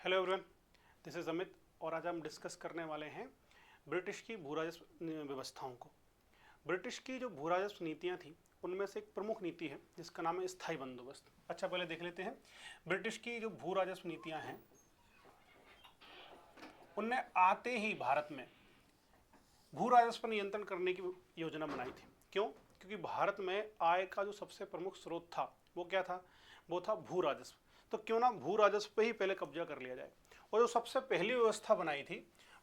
Hello everyone, this is Amit और आज हम डिस्कस करने वाले हैं ब्रिटिश की भू राजस्व व्यवस्थाओं को। ब्रिटिश की जो भू राजस्व नीतियाँ थी उनमें से एक प्रमुख नीति है जिसका नाम है स्थायी बंदोबस्त। अच्छा, पहले देख लेते हैं ब्रिटिश की जो भू राजस्व नीतियाँ हैं उनने आते ही भारत में भू राजस्व पर नियंत्रण करने की योजना बनाई थी। क्यों? क्योंकि भारत में आय का जो सबसे प्रमुख स्रोत था वो क्या था? वो था भू राजस्व। तो क्यों ना भू राजस्व पे ही पहले कब्जा कर लिया जाए। और जो सबसे पहली व्यवस्था बनाई थी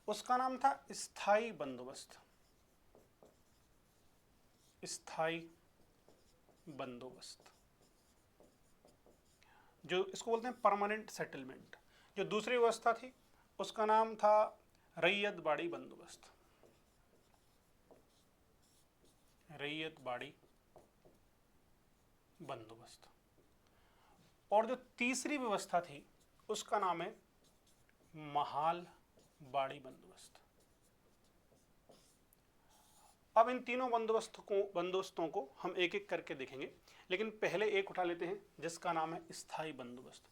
उसका नाम था स्थायी बंदोबस्त। स्थायी बंदोबस्त, जो इसको बोलते हैं परमानेंट सेटलमेंट। जो दूसरी व्यवस्था थी उसका नाम था रैयत बाड़ी बंदोबस्त। रैयत बाड़ी बंदोबस्त। और जो तीसरी व्यवस्था थी उसका नाम है महाल बाड़ी बंदोबस्त। अब इन तीनों बंदोबस्तों को हम एक एक करके देखेंगे, लेकिन पहले एक उठा लेते हैं जिसका नाम है स्थायी बंदोबस्त।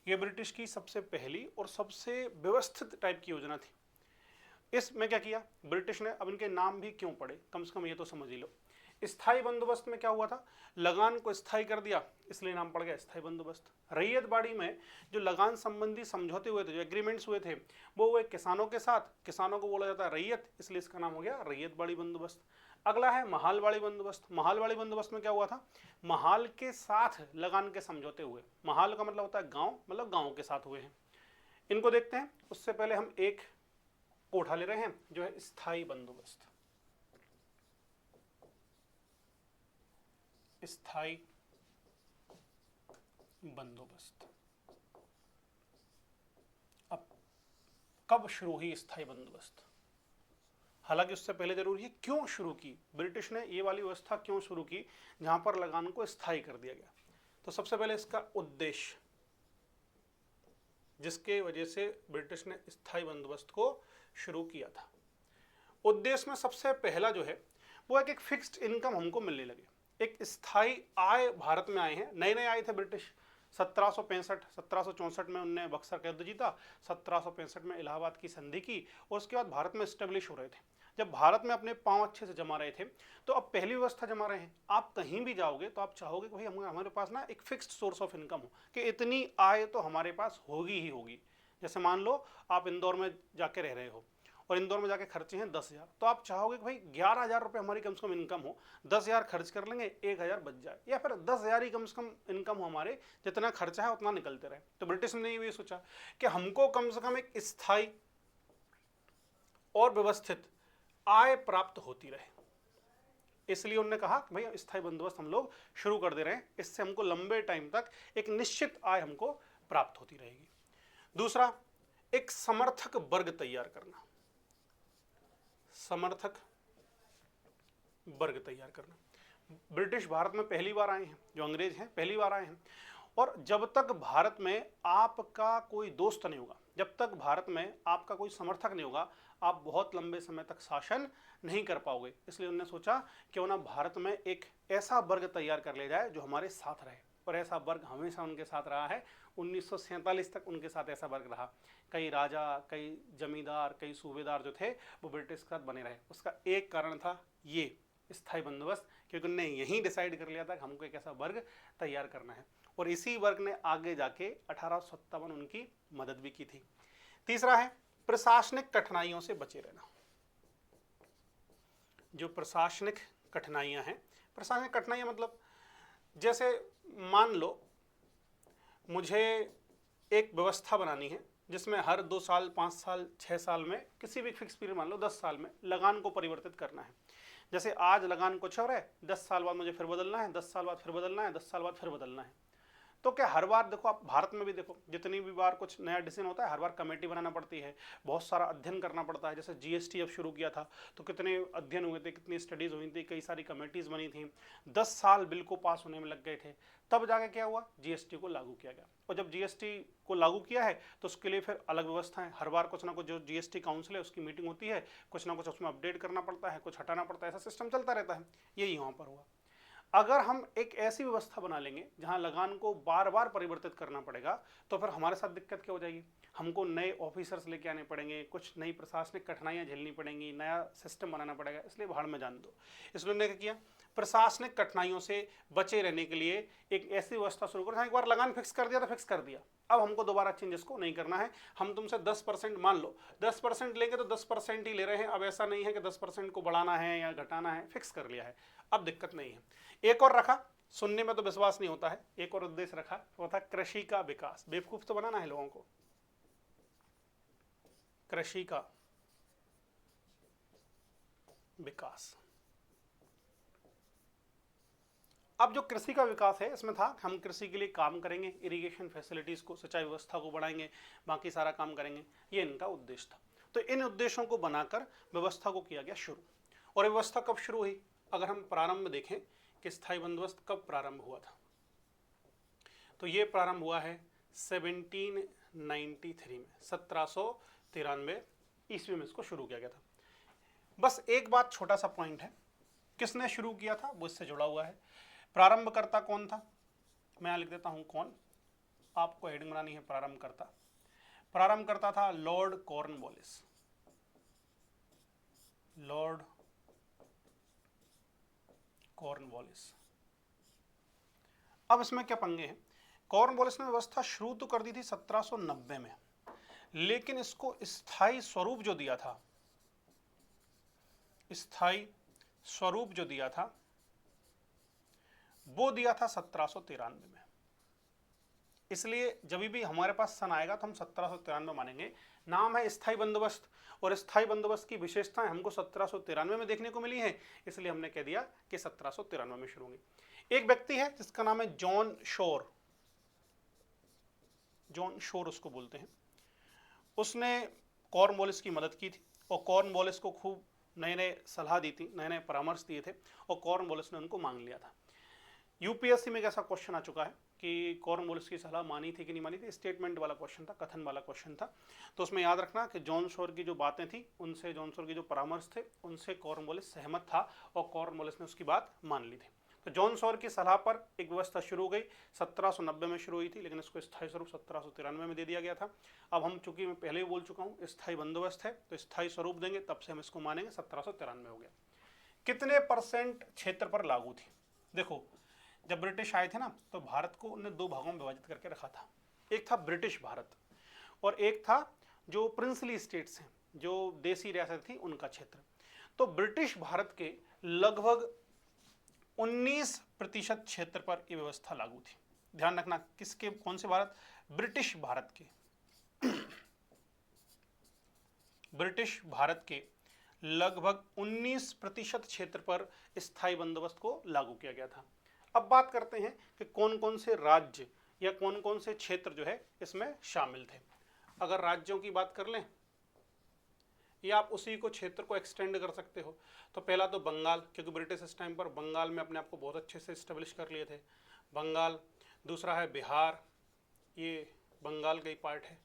यह ब्रिटिश की सबसे पहली और सबसे व्यवस्थित टाइप की योजना थी। इसमें क्या किया ब्रिटिश ने? अब इनके नाम भी क्यों पड़े, कम से कम ये तो समझ ही लो। स्थायी बंदोबस्त में क्या हुआ था? लगान को स्थायी कर दिया, इसलिए नाम पड़ गया स्थायी बंदोबस्त। रैयत बाड़ी में जो लगान संबंधी समझौते हुए थे, जो एग्रीमेंट्स हुए थे, वो हुए किसानों के साथ। किसानों को बोला जाता है रैयत, इसलिए इसका नाम हो गया रैयत बाड़ी बंदोबस्त। अगला है महाल बाड़ी बंदोबस्त। महाल बाड़ी बंदोबस्त में क्या हुआ था? महाल के साथ लगान के समझौते हुए। महाल का मतलब होता है गांव, मतलब गांव के साथ हुए हैं। इनको देखते हैं। उससे पहले हम एक को उठा ले रहे हैं जो है स्थायी बंदोबस्त। स्थायी बंदोबस्त। अब कब शुरू हुई स्थायी बंदोबस्त? हालांकि उससे पहले जरूरी है क्यों शुरू की ब्रिटिश ने ये वाली व्यवस्था, क्यों शुरू की जहां पर लगान को स्थायी कर दिया गया। तो सबसे पहले इसका उद्देश्य, जिसके वजह से ब्रिटिश ने स्थायी बंदोबस्त को शुरू किया था, उद्देश्य में सबसे पहला जो है वो एक फिक्स्ड इनकम हमको मिलने लगे। एक स्थायी आय भारत में आए हैं। नए नए आए थे ब्रिटिश 1764 में उनने बक्सर का युद्ध जीता, 1765 में इलाहाबाद की संधि की और उसके बाद भारत में स्टेब्लिश हो रहे थे। जब भारत में अपने पांव अच्छे से जमा रहे थे तो अब पहली व्यवस्था जमा रहे हैं। आप कहीं भी जाओगे तो आप चाहोगे कि भाई हमारे पास ना एक फिक्स्ड सोर्स ऑफ इनकम हो, कि इतनी आय तो हमारे पास होगी ही होगी। जैसे मान लो आप इंदौर में जाके रह रहे हो और इंदौर में जाके खर्चे हैं 10,000, तो आप चाहोगे कि भाई 11,000 रुपये हमारी कम से कम इनकम हो, 10,000 खर्च कर लेंगे, 1,000 बच जाए, या फिर 10,000 ही कम से कम इनकम हो हमारे, जितना खर्चा है उतना निकलते रहे। तो ब्रिटिश ने ये सोचा कि हमको कम से कम एक स्थायी और व्यवस्थित आय प्राप्त होती रहे। इसलिए उन्होंने कहा कि भाई स्थायी बंदोबस्त हम लोग शुरू कर दे रहे हैं, इससे हमको लंबे टाइम तक एक निश्चित आय हमको प्राप्त होती रहेगी। दूसरा, एक समर्थक वर्ग तैयार करना। समर्थक वर्ग तैयार करना। ब्रिटिश भारत में पहली बार आए हैं, जो अंग्रेज हैं पहली बार आए हैं, और जब तक भारत में आपका कोई दोस्त नहीं होगा, जब तक भारत में आपका कोई समर्थक नहीं होगा, आप बहुत लंबे समय तक शासन नहीं कर पाओगे। इसलिए उन्होंने सोचा क्यों ना भारत में एक ऐसा वर्ग तैयार कर लिया जाए जो हमारे साथ रहे, और ऐसा वर्ग हमेशा उनके साथ रहा है। 1947 तक उनके साथ ऐसा वर्ग रहा। कई राजा, कई जमींदार, कई सूबेदार जो थे वो ब्रिटिश के साथ बने रहे। उसका एक कारण था ये स्थायी बंदोबस्त, क्योंकि उन्होंने यहीं डिसाइड कर लिया था कि हमको एक ऐसा वर्ग तैयार करना है, और इसी वर्ग ने आगे जाके 1857 उनकी मदद भी की थी। तीसरा है प्रशासनिक कठिनाइयों से बचे रहना। जो प्रशासनिक कठिनाइयां हैं, प्रशासनिक कठिनाइयां मतलब जैसे मान लो मुझे एक व्यवस्था बनानी है जिसमें हर 2 साल, 5 साल, 6 साल में, किसी भी फिक्स पीरियड, मान लो 10 साल में लगान को परिवर्तित करना है। जैसे आज लगान कुछ और है, 10 साल बाद मुझे फिर बदलना है, 10 साल बाद फिर बदलना है, 10 साल बाद फिर बदलना है। तो क्या हर बार देखो, आप भारत में भी देखो, जितनी भी बार कुछ नया डिसीजन होता है हर बार कमेटी बनाना पड़ती है, बहुत सारा अध्ययन करना पड़ता है। जैसे जीएसटी अब शुरू किया था तो कितने अध्ययन हुए थे, कितनी स्टडीज हुई थी, कई सारी कमेटीज बनी थी, 10 साल बिल को पास होने में लग गए थे। तब जाके क्या हुआ, जीएसटी को लागू किया गया। और जब जीएसटी को लागू किया है तो उसके लिए फिर अलग व्यवस्था है। हर बार कुछ ना कुछ, जो जीएसटी काउंसिल है उसकी मीटिंग होती है, कुछ ना कुछ उसमें अपडेट करना पड़ता है, कुछ हटाना पड़ता है, ऐसा सिस्टम चलता रहता है। यही यहाँ पर हुआ। अगर हम एक ऐसी व्यवस्था बना लेंगे जहां लगान को बार बार परिवर्तित करना पड़ेगा तो फिर हमारे साथ दिक्कत क्या हो जाएगी, हमको नए ऑफिसर्स लेके आने पड़ेंगे, कुछ नई प्रशासनिक कठिनाइयां झेलनी पड़ेंगी, नया सिस्टम बनाना पड़ेगा। इसलिए भाड़ में जान दो। इसलिए उन्होंने क्या किया, प्रशासनिक कठिनाइयों से बचे रहने के लिए एक ऐसी व्यवस्था शुरू करो, एक बार लगान फिक्स कर दिया तो फिक्स कर दिया, अब हमको दोबारा चेंजेस को नहीं करना है। हम तुमसे 10% मान लो 10% लेंगे तो 10% ही ले रहे हैं, अब ऐसा नहीं है कि 10% को बढ़ाना है या घटाना है, फिक्स कर लिया है, अब दिक्कत नहीं है। एक और रखा, सुनने में तो विश्वास नहीं होता है, एक और उद्देश्य रखा, वो था कृषि का विकास। बेवकूफ तो बनाना है लोगों को, कृषि का विकास। अब जो कृषि का विकास है इसमें था हम कृषि के लिए काम करेंगे, इरिगेशन फैसिलिटीज को, सिंचाई व्यवस्था को बढ़ाएंगे, बाकी सारा काम करेंगे, ये इनका उद्देश्य था। तो इन उद्देश्यों को बनाकर व्यवस्था को किया गया शुरू। और व्यवस्था कब शुरू हुई, अगर हम प्रारंभ में देखें कि स्थायी बंदोबस्त कब प्रारंभ हुआ था, तो ये प्रारंभ हुआ है 1793 में, 1793 ईस्वी में इसको शुरू किया गया था। बस एक बात, छोटा सा पॉइंट है, किसने शुरू किया था वो इससे जुड़ा हुआ है। प्रारंभकर्ता कौन था, मैं यहां लिख देता हूं कौन, आपको हेडिंग बनानी है प्रारंभकर्ता। प्रारंभकर्ता था लॉर्ड कॉर्नवालिस। Lord Cornwallis. अब इसमें क्या पंगे हैं, कॉर्नवालिस ने व्यवस्था शुरू तो कर दी थी 1790 में, लेकिन इसको स्थायी स्वरूप जो दिया था, स्थायी स्वरूप जो दिया था वो दिया था 1793 में। इसलिए जब भी हमारे पास सन आएगा तो हम 1793 मानेंगे। नाम है स्थायी बंदोबस्त, और स्थायी बंदोबस्त की विशेषताएं हमको 1793 में देखने को मिली है, इसलिए हमने कह दिया कि 1793 में शुरू होंगी। एक व्यक्ति है जिसका नाम है जॉन शोर, जॉन शोर उसको बोलते हैं। उसने कॉर्नवालिस की मदद की थी और कॉर्नवालिस को खूब नए नए सलाह दी थी, नए नए परामर्श दिए थे, और कॉर्नवालिस ने उनको मांग लिया था। यूपीएससी में एक ऐसा क्वेश्चन आ चुका है कि कॉर्नवालिस की सलाह मानी थी कि नहीं मानी थी, स्टेटमेंट वाला क्वेश्चन था, कथन वाला क्वेश्चन था। तो उसमें याद रखना कि जॉन शोर की जो बातें थी उनसे, जॉन शोर की जो परामर्श थे उनसे कॉर्नवालिस सहमत था और कॉर्नवालिस ने उसकी बात मान ली थी। तो जॉन शोर की सलाह पर एक व्यवस्था शुरू हो गई, 1790 में शुरू हुई थी, लेकिन इसको स्थायी स्वरूप 1793 में दे दिया गया था। अब हम, चूंकि मैं पहले ही बोल चुका हूँ स्थायी बंदोबस्त है, तो स्थायी स्वरूप देंगे तब से हम इसको मानेंगे, 1793 हो गया। कितने % क्षेत्र पर लागू थी, देखो जब ब्रिटिश आए थे ना तो भारत को उन्होंने दो भागों में विभाजित करके रखा था। एक था ब्रिटिश भारत और एक था जो प्रिंसली स्टेट्स हैं, जो देसी रियासत थी उनका क्षेत्र। तो ब्रिटिश भारत के लगभग 19% क्षेत्र पर यह व्यवस्था लागू थी। ध्यान रखना, किसके, कौन से भारत, ब्रिटिश भारत के, ब्रिटिश भारत के लगभग 19% क्षेत्र पर स्थायी बंदोबस्त को लागू किया गया था। अब बात करते हैं कि कौन कौन से राज्य या कौन कौन से क्षेत्र जो है इसमें शामिल थे। अगर राज्यों की बात कर लें या आप उसी को, क्षेत्र को एक्सटेंड कर सकते हो, तो पहला तो बंगाल, क्योंकि ब्रिटिश इस टाइम पर बंगाल में अपने आप को बहुत अच्छे से इस्टेब्लिश कर लिए थे, बंगाल। दूसरा है बिहार, ये बंगाल का ही पार्ट है,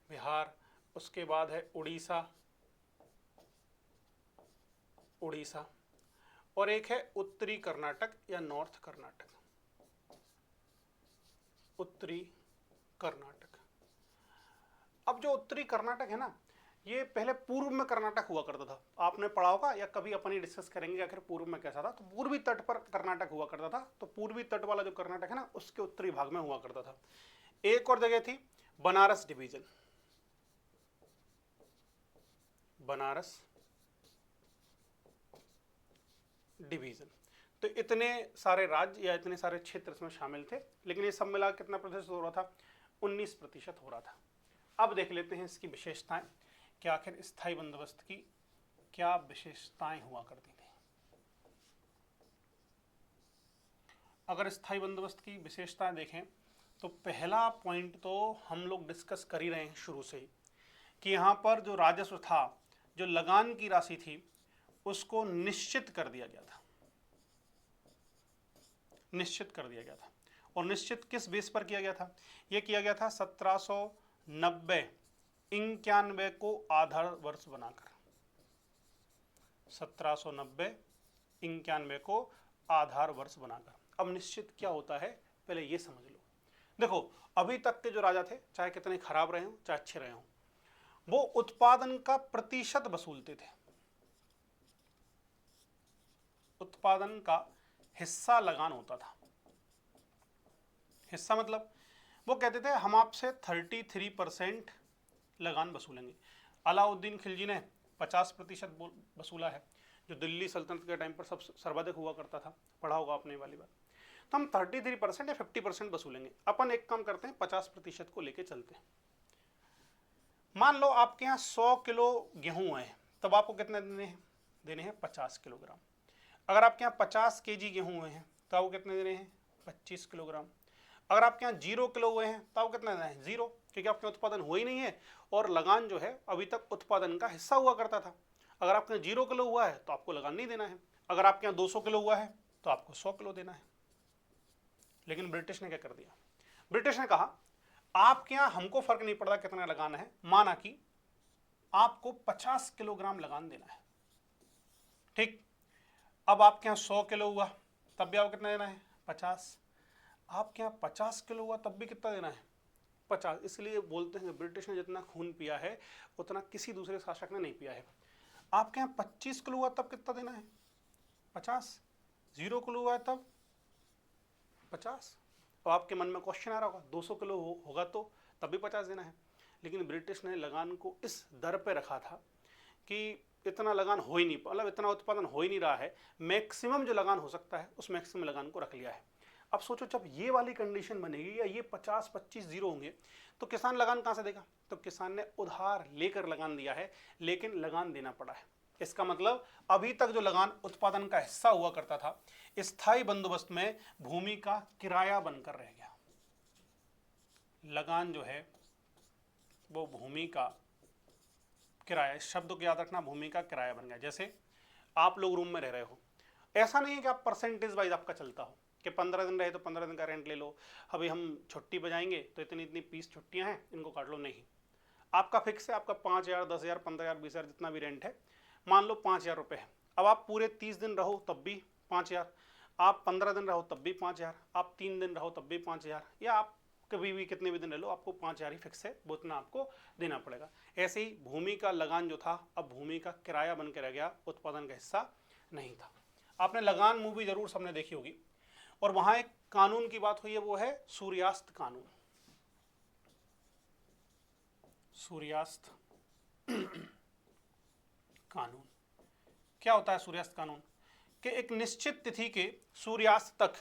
बिहार। उसके बाद है उड़ीसा, उड़ीसा, और एक है उत्तरी कर्नाटक या नॉर्थ कर्नाटक, उत्तरी कर्नाटक। अब जो उत्तरी कर्नाटक है ना, ये पहले पूर्व में कर्नाटक हुआ करता था, आपने पढ़ा होगा या कभी अपन ही डिस्कस करेंगे आखिर पूर्व में कैसा था। तो पूर्वी तट पर कर्नाटक हुआ करता था, तो पूर्वी तट वाला जो कर्नाटक है ना उसके उत्तरी भाग में हुआ करता था। एक और जगह थी बनारस डिवीजन, बनारस डिवीजन। तो इतने सारे राज्य या इतने सारे क्षेत्र इसमें शामिल थे, लेकिन ये सब मिला कितना प्रतिशत हो रहा था, 19% हो रहा था। अब देख लेते हैं इसकी विशेषताएं कि आखिर स्थायी बंदोबस्त की क्या विशेषताएं हुआ करती थी। अगर स्थायी बंदोबस्त की विशेषताएं देखें तो पहला पॉइंट तो हम लोग डिस्कस कर ही रहे हैं शुरू से ही, कि यहाँ पर जो राजस्व था, जो लगान की राशि थी, उसको निश्चित कर दिया गया था, निश्चित कर दिया गया था। और निश्चित किस बेस पर किया गया था, यह किया गया था 1790-91 को आधार वर्ष बनाकर, 1790-91 को आधार वर्ष बनाकर। अब निश्चित क्या होता है पहले ये समझ लो। देखो अभी तक के जो राजा थे चाहे कितने खराब रहे हों चाहे अच्छे रहे हों, वो उत्पादन का प्रतिशत वसूलते थे। उत्पादन का हिस्सा लगान होता था। हिस्सा मतलब वो कहते थे हम आपसे 33% लगान वसूलेंगे। अलाउद्दीन खिलजी ने 50% वसूला है, जो दिल्ली सल्तनत के टाइम पर सब सर्वाधिक हुआ करता था, पढ़ा होगा आपने वाली बात। तो हम 33% या 50% वसूलेंगे। अपन एक काम करते हैं 50% को लेके चलते हैं। मान लो आपके यहाँ 100 किलो गेहूं है, तब आपको कितने देने हैं 50 किलोग्राम। अगर आपके यहाँ 50 केजी गेहूं हुए हैं तो आपको कितने देने हैं 25 किलोग्राम। अगर आपके यहाँ 0 किलो हुए हैं तो आपको कितना देना है 0, क्योंकि आपके उत्पादन हुआ ही नहीं है और लगान जो है अभी तक उत्पादन का हिस्सा हुआ करता था। अगर आपके यहाँ 0 किलो हुआ है तो आपको लगान नहीं देना है। अगर आपके यहाँ 200 किलो हुआ है तो आपको 100 किलो देना है। लेकिन ब्रिटिश ने क्या कर दिया, ब्रिटिश ने कहा आपके यहाँ हमको फर्क नहीं पड़ता कितना लगान है, माना कि आपको 50 किलोग्राम लगान देना है। ठीक, अब आपके यहाँ 100 किलो हुआ तब भी आपको कितना देना है 50। आपके यहाँ 50 किलो हुआ तब भी कितना देना है 50। इसलिए बोलते हैं ब्रिटिश ने जितना खून पिया है उतना किसी दूसरे शासक ने नहीं पिया है। आपके यहाँ 25 किलो हुआ तब कितना देना है 50, 0 किलो हुआ है तब 50। अब आपके मन में क्वेश्चन आ रहा होगा 200 किलो होगा तो तब भी 50 देना है। लेकिन ब्रिटिश ने लगान को इस दर पे रखा था कि इतना लगान हो ही नहीं, मतलब इतना उत्पादन हो ही नहीं रहा है, मैक्सिमम जो लगान हो सकता है उस मैक्सिमम लगान को रख लिया है। अब सोचो जब ये वाली कंडीशन बनेगी या ये 50-25 जीरो होंगे तो किसान लगान कहाँ से देगा? तो किसान ने उधार लेकर लगान दिया है, लेकिन लगान देना पड़ा है। इसका मतलब अभी तक जो लगान उत्पादन का हिस्सा हुआ करता था, स्थायी बंदोबस्त में भूमि का किराया बनकर रह गया। लगान जो है वो भूमि का किराया, इस शब्द को याद रखना, भूमि का किराया बन गया। जैसे आप लोग रूम में रह रहे हो, ऐसा नहीं है कि आप परसेंटेज वाइज आपका चलता हो कि 15 दिन रहे तो 15 दिन का रेंट ले लो, अभी हम छुट्टी बजाएंगे तो इतनी इतनी 20 छुट्टियां हैं इनको काट लो। नहीं, आपका फिक्स है, आपका 5,000, 10,000, 15,000, 20,000 जितना भी रेंट है, मान लो 5,000 रुपये है। अब आप पूरे 30 दिन रहो तब भी 5,000, आप 15 दिन रहो तब भी 5,000, आप 3 दिन रहो तब भी 5,000, या आप कभी भी कितने भी दिन रह लो आपको 5,000 ही फिक्स है, वो इतना आपको देना पड़ेगा। ऐसे ही भूमि का लगान जो था अब भूमि का किराया बन के रह गया, उत्पादन का हिस्सा नहीं था। आपने लगान मूवी जरूर सबने देखी होगी, और वहां एक कानून की बात हुई है, वो है सूर्यास्त कानून। सूर्यास्त कानून क्या होता है? सूर्यास्त कानून कि एक निश्चित तिथि के सूर्यास्त तक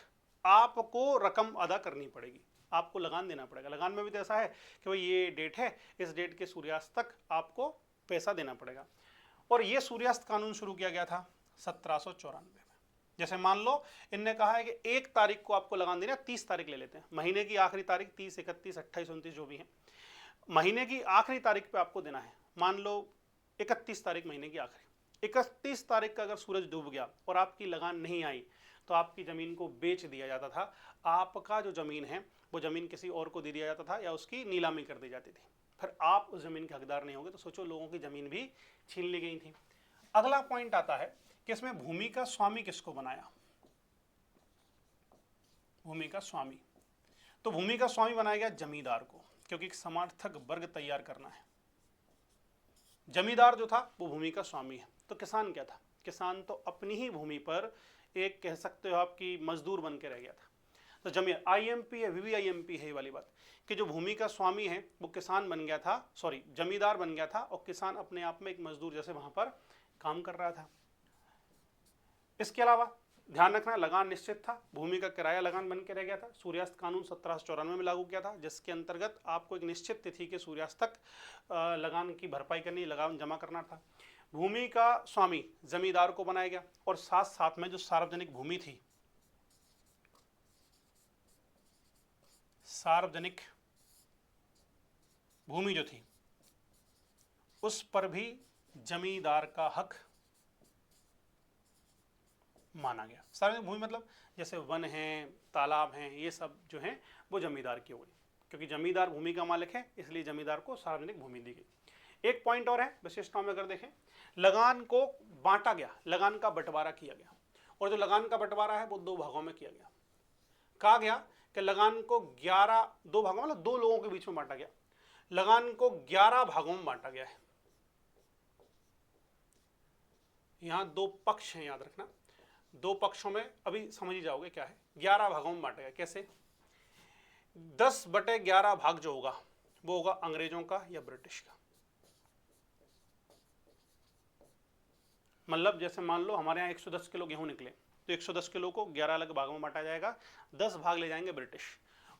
आपको रकम अदा करनी पड़ेगी, आपको लगान देना पड़ेगा। लगान में भी तो ऐसा है कि भाई ये डेट है, इस डेट के सूर्यास्त तक आपको पैसा देना पड़ेगा। और ये सूर्यास्त कानून शुरू किया गया था 1794 में। जैसे मान लो इनने कहा है कि 1 तारीख को आपको लगान देना, 30 तारीख ले लेते हैं, महीने की आखिरी तारीख 30, 31, 28, 29 जो भी है, महीने की आखिरी तारीख पे आपको देना है। मान लो 31 तारीख महीने की आखिरी, 31 तारीख का अगर सूरज डूब गया और आपकी लगान नहीं आई तो आपकी ज़मीन को बेच दिया जाता था। आपका जो ज़मीन है वो ज़मीन किसी और को दे दिया जाता था या उसकी नीलामी कर दी जाती थी, फिर आप उस ज़मीन के हकदार नहीं होंगे। तो सोचो लोगों की ज़मीन भी छीन ली गई थी। अगला पॉइंट आता है कि इसमें भूमि का स्वामी किसको बनाया? भूमि का स्वामी, तो भूमि का स्वामी बनाया गया जमींदार को, क्योंकि एक समर्थक वर्ग तैयार करना है। जमींदार जो था वो भूमि का स्वामी है। तो किसान क्या था? किसान तो अपनी ही भूमि पर एक कह सकते हो आपकी मजदूर बन के रह गया था। तो जमीन IMP है, VVIMP है ये वाली बात कि जो भूमि का स्वामी है वो किसान बन गया था, सॉरी जमींदार बन गया था, और किसान अपने आप में एक मजदूर जैसे वहां पर काम कर रहा था। इसके अलावा ध्यान रखना लगान निश्चित था, भूमि का किराया लगान बन के रह गया था। सूर्यास्त कानून 1794 में लागू किया था, जिसके अंतर्गत आपको एक निश्चित तिथि के सूर्यास्त तक लगान की भरपाई करनी, लगान जमा करना था। भूमि का स्वामी जमींदार को बनाया गया, और साथ साथ में जो सार्वजनिक भूमि थी, सार्वजनिक भूमि जो थी उस पर भी जमींदार का हक माना गया। सार्वजनिक भूमि मतलब जैसे वन हैं, तालाब हैं, ये सब जो हैं वो जमींदार की हो गई, क्योंकि जमींदार भूमि का मालिक है, इसलिए जमींदार को सार्वजनिक भूमि दी गई। एक पॉइंट और है विशेषताओं में अगर देखें, लगान को बांटा गया, लगान का बंटवारा किया गया, और जो लगान का बंटवारा है वो 2 भागों में किया गया। कहा गया कि लगान को 2 भागों मतलब 2 लोगों के बीच में बांटा गया। लगान को 11 भागों में बांटा गया है। यहां 2 पक्ष हैं, याद रखना। 2 पक्षों में अभी समझ ही जाओगे क्या है। 11 भागों में बांटा गया। कैसे? 10/11 भाग जो होगा वो होगा अंग्रेजों का या ब्रिटिश का। मतलब जैसे मान लो हमारे यहाँ 110 किलो गेहूं निकले, तो 110 किलो को 11 अलग भागों में बांटा जाएगा। 10 भाग ले जाएंगे ब्रिटिश,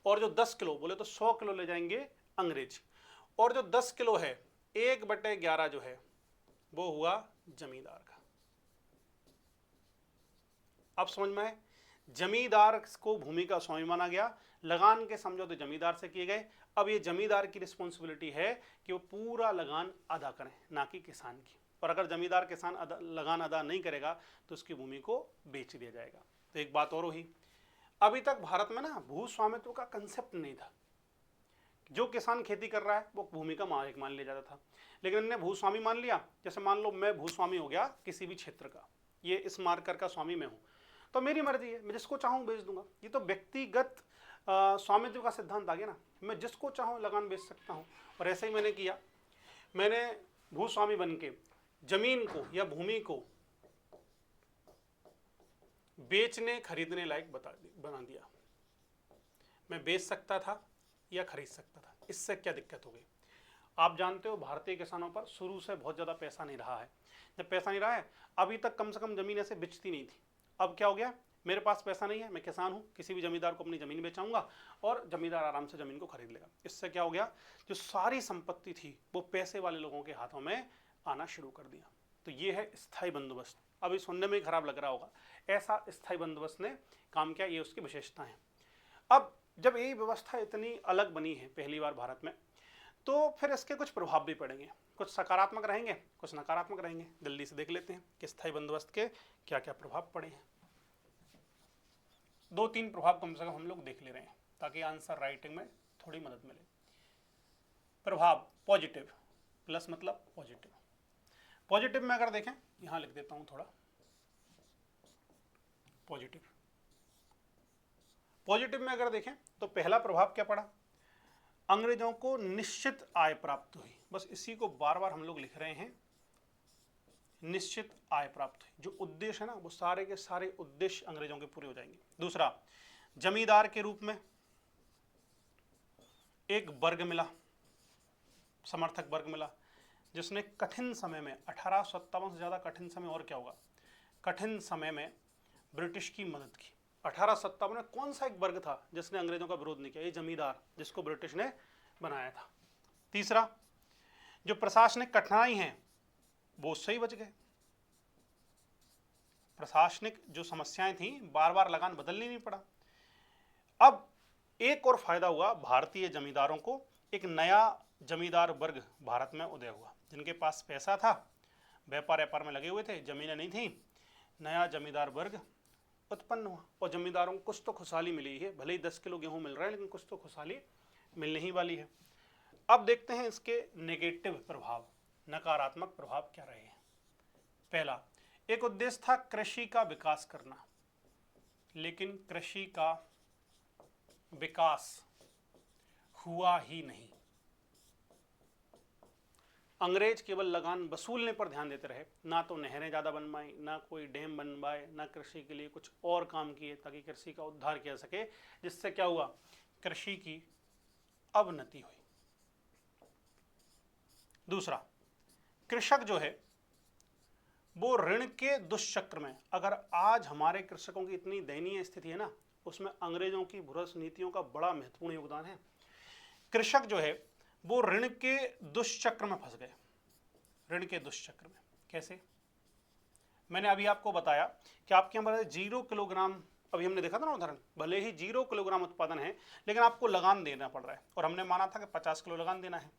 और जो 10 किलो बोले तो 100 किलो ले जाएंगे अंग्रेज, और जो 10 किलो है 1/11 जो है वो हुआ जमींदार का। अब समझ में आए? जमींदार को भूमि का स्वामी माना गया। लगान के समझौते जमींदार से किए गए। अब ये जमींदार की रिस्पॉन्सिबिलिटी है कि वो पूरा लगान अदा करें, ना कि किसान की। और अगर जमींदार किसान लगान अदा नहीं करेगा तो उसकी भूमि को बेच दिया जाएगा। तो एक बात और हुई, अभी तक भारत में ना भू स्वामित्व का कंसेप्ट नहीं था। जो किसान खेती कर रहा है वो भूमि का मालिक मान लिया जाता था, लेकिन इन्होंने भूस्वामी मान लिया। जैसे मान लो मैं भूस्वामी हो गया किसी भी क्षेत्र का, ये इस मार्कर का स्वामी मैं हूं, तो मेरी मर्जी है, मैं जिसको चाहूं बेच दूंगा। ये तो व्यक्तिगत स्वामित्व का सिद्धांत आ गया ना। मैं जिसको चाहूं लगान बेच सकता हूं। और ऐसे ही मैंने किया। मैंने भूस्वामी बन के जमीन को या भूमि को बेचने खरीदने लायक बना दिया। मैं बेच सकता था या खरीद सकता था। इससे क्या दिक्कत हो गई? आप जानते हो भारतीय किसानों पर शुरू से बहुत ज़्यादा पैसा नहीं रहा है। जब पैसा नहीं रहा है, अभी तक कम से कम ज़मीन ऐसे बिचती नहीं थी। अब क्या हो गया? मेरे पास पैसा नहीं है, मैं किसान हूँ, किसी भी जमींदार को अपनी ज़मीन बेचाऊंगा और जमींदार आराम से ज़मीन को खरीद लेगा। इससे क्या हो गया? जो सारी संपत्ति थी वो पैसे वाले लोगों के हाथों में आना शुरू कर दिया। तो ये है स्थायी बंदोबस्त। अभी सुनने में खराब लग रहा होगा, ऐसा स्थायी बंदोबस्त ने काम किया। ये उसकी विशेषता है। अब जब ये व्यवस्था इतनी अलग बनी है पहली बार भारत में, तो फिर इसके कुछ प्रभाव भी पड़ेंगे। कुछ सकारात्मक रहेंगे, कुछ नकारात्मक रहेंगे। जल्दी से देख लेते हैं कि स्थायी बंदोबस्त के क्या क्या प्रभाव पड़े हैं। 2-3 प्रभाव कम से कम हम लोग देख ले रहे हैं ताकि आंसर राइटिंग में थोड़ी मदद मिले। प्रभाव पॉजिटिव, प्लस मतलब पॉजिटिव। पॉजिटिव में अगर देखें, यहां लिख देता हूं थोड़ा पॉजिटिव। पॉजिटिव में अगर देखें तो पहला प्रभाव क्या पड़ा? अंग्रेजों को निश्चित आय प्राप्त हुई। बस इसी को बार बार हम लोग लिख रहे हैं, निश्चित आय प्राप्त हुई। जो उद्देश्य है ना, वो सारे के सारे उद्देश्य अंग्रेजों के पूरे हो जाएंगे। दूसरा, जमींदार के रूप में एक वर्ग मिला, समर्थक वर्ग मिला, जिसने कठिन समय में 1857 से ज्यादा कठिन समय, और क्या होगा, कठिन समय में ब्रिटिश की मदद की। 1857 में कौन सा एक वर्ग था जिसने अंग्रेजों का विरोध नहीं किया? ये जमींदार, जिसको ब्रिटिश ने बनाया था। तीसरा, जो प्रशासनिक कठिनाई हैं वो उससे ही बच गए। प्रशासनिक जो समस्याएं थी, बार बार लगान बदलनी नहीं पड़ा। अब एक और फायदा हुआ, भारतीय जमींदारों को एक नया जमींदार वर्ग भारत में उदय हुआ, जिनके पास पैसा था, व्यापार में लगे हुए थे, जमीनें नहीं थी। नया जमींदार वर्ग उत्पन्न हुआ और जमींदारों को कुछ तो खुशहाली मिली है। भले ही 10 किलो गेहूं मिल रहा है, लेकिन कुछ तो खुशहाली मिलने ही वाली है। अब देखते हैं इसके नेगेटिव प्रभाव, नकारात्मक प्रभाव क्या रहे हैं। पहला, एक उद्देश्य था कृषि का विकास करना, लेकिन कृषि का विकास हुआ ही नहीं। अंग्रेज केवल लगान वसूलने पर ध्यान देते रहे, ना तो नहरें ज़्यादा बनवाई, ना कोई डैम बनवाए, ना कृषि के लिए कुछ और काम किए ताकि कृषि का उद्धार किया सके, जिससे क्या हुआ, कृषि की अवनति हुई। दूसरा, कृषक जो है वो ऋण के दुष्चक्र में, अगर आज हमारे कृषकों की इतनी दयनीय स्थिति है ना, उसमें अंग्रेजों की भ्रष्ट नीतियों का बड़ा महत्वपूर्ण योगदान है। कृषक जो है वो ऋण के दुष्चक्र में फंस गए। ऋण के दुष्चक्र में कैसे? मैंने अभी आपको बताया कि आपके यहाँ 0 किलोग्राम, अभी हमने देखा था ना उदाहरण, भले ही 0 किलोग्राम उत्पादन है लेकिन आपको लगान देना पड़ रहा है, और हमने माना था कि 50 किलो लगान देना है।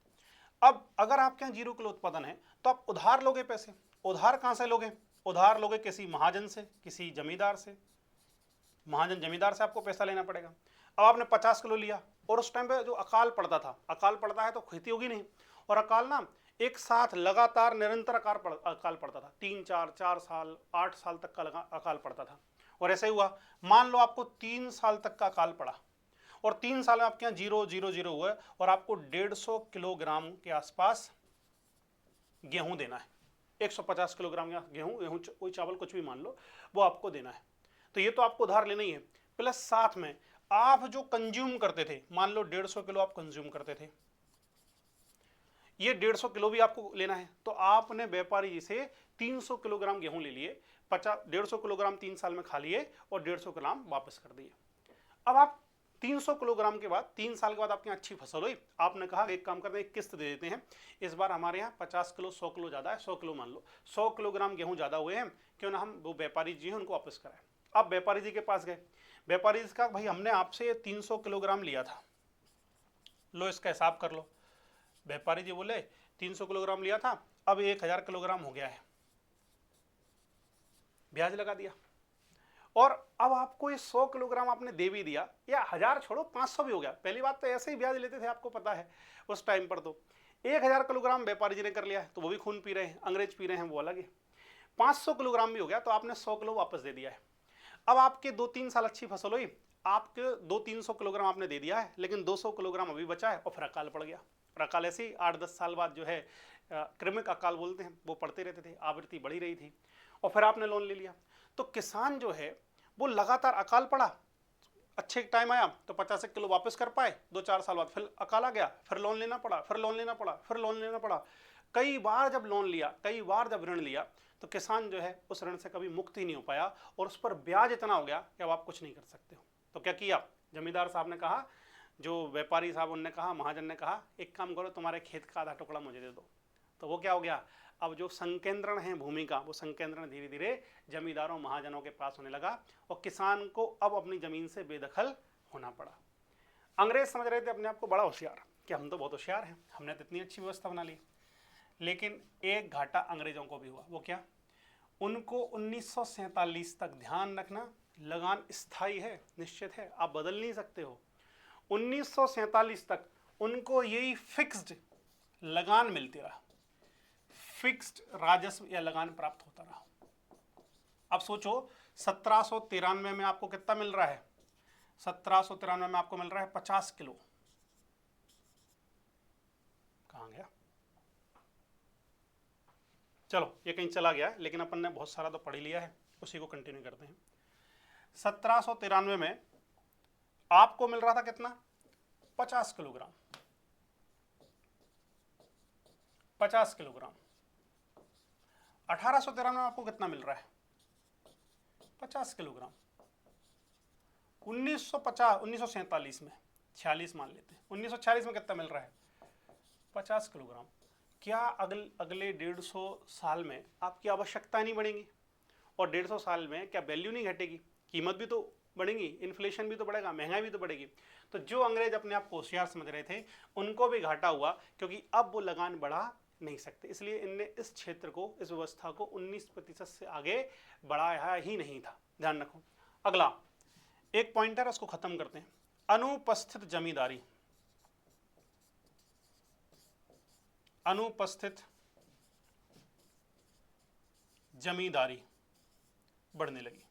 अब अगर आपके यहाँ 0 किलो उत्पादन है तो आप उधार लोगे पैसे। उधार कहाँ से लोगे? उधार लोगे किसी महाजन से, किसी जमींदार से। महाजन जमींदार से आपको पैसा लेना पड़ेगा। अब आपने 50 किलो लिया, और उस टाइम पे जो अकाल पड़ता था, अकाल पड़ता है तो खेती होगी नहीं, और अकाल ना एक साथ लगातार निरंतर अकाल पड़ता था, 3-4 साल 8 साल तक का अकाल पड़ता था। और ऐसा ही हुआ, मान लो आपको 3 साल तक का अकाल पड़ा और 3 साल में आपके यहाँ 0 0 0 हुआ है और आपको 150 किलोग्राम के आसपास गेहूं देना है। 150 किलोग्राम या गेहूं कोई चावल कुछ भी मान लो, वो आपको देना है। तो ये तो आपको उधार लेना ही है, प्लस साथ में आप जो कंज्यूम करते थे, मान लो 150 किलो आप कंज्यूम करते थे, ये 150 किलो भी आपको लेना है। तो आपने व्यापारी जी से 300 किलोग्राम गेहूं ले लिए, 150 किलोग्राम 3 साल में खा लिए और 150 ग्राम वापस कर दिए। अब आप 300 किलोग्राम के बाद 3 साल के बाद आपके यहाँ अच्छी फसल हुई, आपने कहा एक काम करते हैं, एक किस्त दे देते हैं, इस बार हमारे यहाँ 50 किलो 100 किलो ज़्यादा है, 100 किलो मान लो, 100 किलोग्राम गेहूं ज़्यादा हुए हैं, क्यों ना हम वो व्यापारी जी हैं उनको वापस कराएं। अब व्यापारी जी के पास गए, व्यापारी जी का भाई हमने आपसे 300 किलोग्राम लिया था, लो इसका हिसाब कर लो। व्यापारी जी बोले 300 किलोग्राम लिया था, अब 1000 किलोग्राम हो गया है, ब्याज लगा दिया। और अब आपको ये 100 किलोग्राम आपने दे भी दिया, या 1000 छोड़ो 500 भी हो गया, पहली बात तो ऐसे ही ब्याज लेते थे आपको पता है उस टाइम पर। तो 1000 किलोग्राम व्यापारी जी ने कर लिया है, तो वो भी खून पी रहे हैं, अंग्रेज पी रहे हैं, वो अलग है। 500 किलोग्राम भी हो गया, तो आपने 100 किलो वापस दे दिया है। अब आपके 2-3 साल अच्छी फसल हुई, आपके 200-300 किलोग्राम आपने दे दिया है, लेकिन 200 किलोग्राम अभी बचा है और फिर अकाल पड़ गया। और अकाल ऐसे ही 8-10 साल बाद जो है क्रमिक अकाल बोलते हैं, वो पड़ते रहते थे, आवृत्ति बढ़ी रही थी, और फिर आपने लोन ले लिया। तो किसान जो है वो लगातार, अकाल पड़ा, अच्छे टाइम आया तो 50 किलो वापस कर पाए, 2-4 साल बाद फिर अकाल आ गया, फिर लोन लेना पड़ा, फिर लोन लेना पड़ा, फिर लोन लेना पड़ा। कई बार जब लोन लिया, कई बार जब ऋण लिया, तो किसान जो है उस ऋण से कभी मुक्त ही नहीं हो पाया और उस पर ब्याज इतना हो गया कि अब आप कुछ नहीं कर सकते हो। तो क्या किया, जमींदार साहब ने कहा, जो व्यापारी साहब उनने कहा, महाजन ने कहा, एक काम करो तुम्हारे खेत का आधा टुकड़ा मुझे दे दो। तो वो क्या हो गया, अब जो संकेंद्रण है भूमि का, वो संकेंद्रण धीरे धीरे जमींदारों महाजनों के पास होने लगा और किसान को अब अपनी जमीन से बेदखल होना पड़ा। अंग्रेज समझ रहे थे अपने आप को बड़ा होशियार कि हम तो बहुत होशियार हैं, हमने तो इतनी अच्छी व्यवस्था बना ली। लेकिन एक घाटा अंग्रेजों को भी हुआ, वो क्या, उनको 1947 तक, ध्यान रखना, लगान स्थायी है, निश्चित है, आप बदल नहीं सकते हो। 1947 तक उनको यही फिक्स्ड लगान मिलती रहा, फिक्स्ड राजस्व या लगान प्राप्त होता रहा। अब सोचो 1793 में आपको कितना मिल रहा है, 1793 में आपको मिल रहा है 50 किलो, कहां गया, चलो ये कहीं चला गया, लेकिन अपन ने बहुत सारा तो पढ़ लिया है, उसी को कंटिन्यू करते हैं। 1793 में आपको मिल रहा था कितना, 50 किलोग्राम, 50 किलोग्राम। 1893 में आपको कितना मिल रहा है, 50 किलोग्राम। 1947 में, 46 मान लेते हैं, 1946 में कितना मिल रहा है, 50 किलोग्राम। क्या अगले 150 साल में आपकी आवश्यकता नहीं बढ़ेगी, और 150 साल में क्या वैल्यू नहीं घटेगी, कीमत भी तो बढ़ेगी, इन्फ्लेशन भी तो बढ़ेगा, महंगाई भी तो बढ़ेगी। तो जो अंग्रेज अपने आप को होशियार समझ रहे थे, उनको भी घाटा हुआ, क्योंकि अब वो लगान बढ़ा नहीं सकते, इसलिए इनने इस क्षेत्र को, इस व्यवस्था को 19% से आगे बढ़ाया ही नहीं था, ध्यान रखो। अगला एक पॉइंटर, उसको खत्म करते हैं। अनुपस्थित जमींदारी, अनुपस्थित जमींदारी बढ़ने लगी।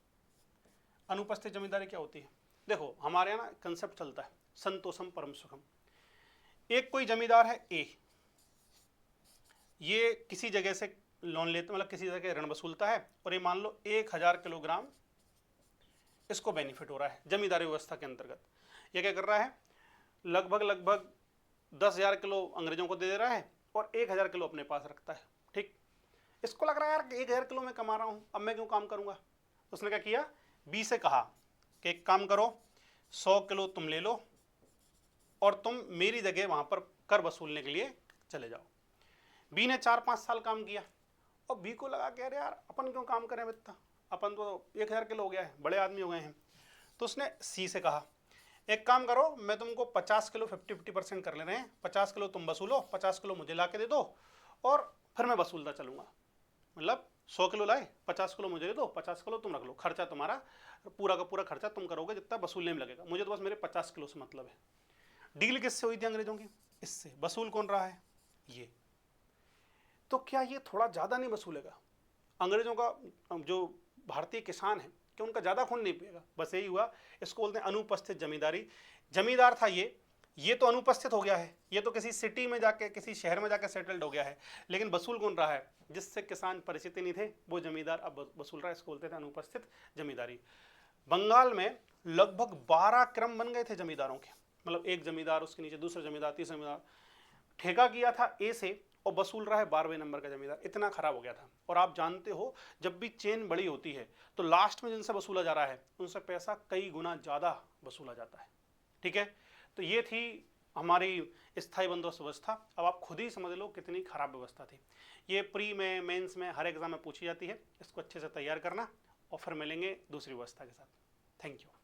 अनुपस्थित जमींदारी क्या होती है, देखो हमारे यहाँ ना कंसेप्ट चलता है संतोषम परम सुखम। एक कोई जमींदार है ए, ये किसी जगह से लोन लेता, मतलब किसी जगह ऋण वसूलता है, और ये मान लो 1000 किलोग्राम इसको बेनिफिट हो रहा है जमींदारी व्यवस्था के अंतर्गत। ये क्या कर रहा है, लगभग 10,000 किलो अंग्रेजों को दे रहा है और 1000 किलो अपने पास रखता है। ठीक, इसको लग रहा है यार कि 1000 किलो मैं कमा रहा हूँ, अब मैं क्यों काम करूँगा। उसने क्या किया, बी से कहा कि एक काम करो, 100 किलो तुम ले लो और तुम मेरी जगह वहाँ पर कर वसूलने के लिए चले जाओ। बी ने 4-5 साल काम किया और बी को लगा कि अरे यार अपन क्यों काम करें इतना, अपन तो 1000 किलो हो गया है, बड़े आदमी हो गए हैं। तो उसने सी से कहा एक काम करो, मैं तुमको 50 किलो 50-50% कर ले रहे हैं, 50 किलो तुम वसूलो, 50 किलो मुझे ला के दे दो और फिर मैं वसूलता चलूँगा। मतलब 100 किलो लाए, 50 किलो मुझे दे दो, 50 किलो तुम रख लो, खर्चा तुम्हारा पूरा का पूरा खर्चा तुम करोगे जितना वसूलने में लगेगा, मुझे तो बस मेरे 50 किलो से मतलब है। डील किससे हुई थी अंग्रेजों की, इससे। वसूल कौन रहा है, ये। तो क्या ये थोड़ा ज़्यादा नहीं वसूलेगा, अंग्रेजों का जो भारतीय किसान है कि उनका ज़्यादा खून नहीं पिएगा, बस यही हुआ। इसको बोलते हैं अनुपस्थित जमींदारी। जमींदार था ये तो अनुपस्थित हो गया है, ये तो किसी सिटी में जाके, किसी शहर में जाके सेटल्ड हो गया है, लेकिन वसूल कौन रहा है? जिससे किसान परिचित नहीं थे, वो जमींदार अब वसूल रहा है, इसको बोलते थे अनुपस्थित जमींदारी। बंगाल में लगभग 12 क्रम बन गए थे जमींदारों के, मतलब एक जमींदार, उसके नीचे दूसरा जमींदार, तीसरा जमींदार। ठेका किया था ए से और वसूल रहा है 12वें नंबर का जमींदार। इतना खराब हो गया था। और आप जानते हो जब भी चेन बड़ी होती है तो लास्ट में जिनसे वसूला जा रहा है उनसे पैसा कई गुना ज़्यादा वसूला जाता है। ठीक है, तो ये थी हमारी स्थायी बंदोबस्त व्यवस्था। अब आप खुद ही समझ लो कितनी खराब व्यवस्था थी। ये प्री में, मेंस में, हर एग्जाम में पूछी जाती है। इसको अच्छे से तैयार करना और फिर मिलेंगे दूसरी व्यवस्था के साथ। Thank you.